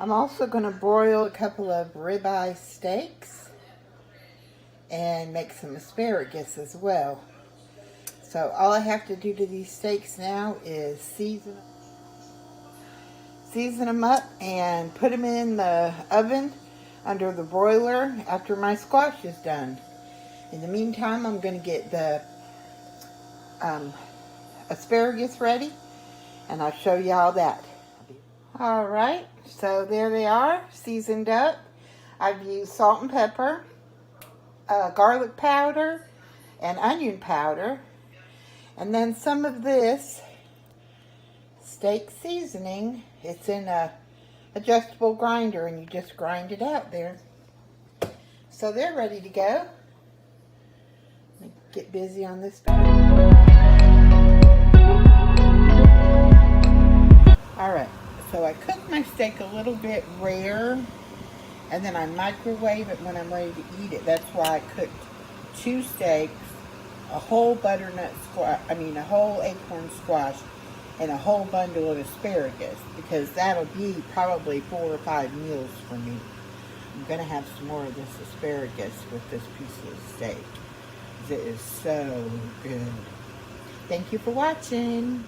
I'm also going to broil a couple of ribeye steaks and make some asparagus as well. So all I have to do to these steaks now is season them up and put them in the oven under the broiler after my squash is done. In the meantime, I'm going to get the asparagus ready, and I'll show you all that. Alright, so there they are, seasoned up. I've used salt and pepper, garlic powder, and onion powder, and then some of this steak seasoning. It's in a adjustable grinder, and you just grind it out there. So they're ready to go. Let me get busy on this. Alright, so I cook my steak a little bit rare, and then I microwave it when I'm ready to eat it. That's why I cooked 2 steaks, a whole butternut squash, a whole acorn squash, and a whole bundle of asparagus, because that'll be probably 4 or 5 meals for me. I'm going to have some more of this asparagus with this piece of steak. It is so good. Thank you for watching.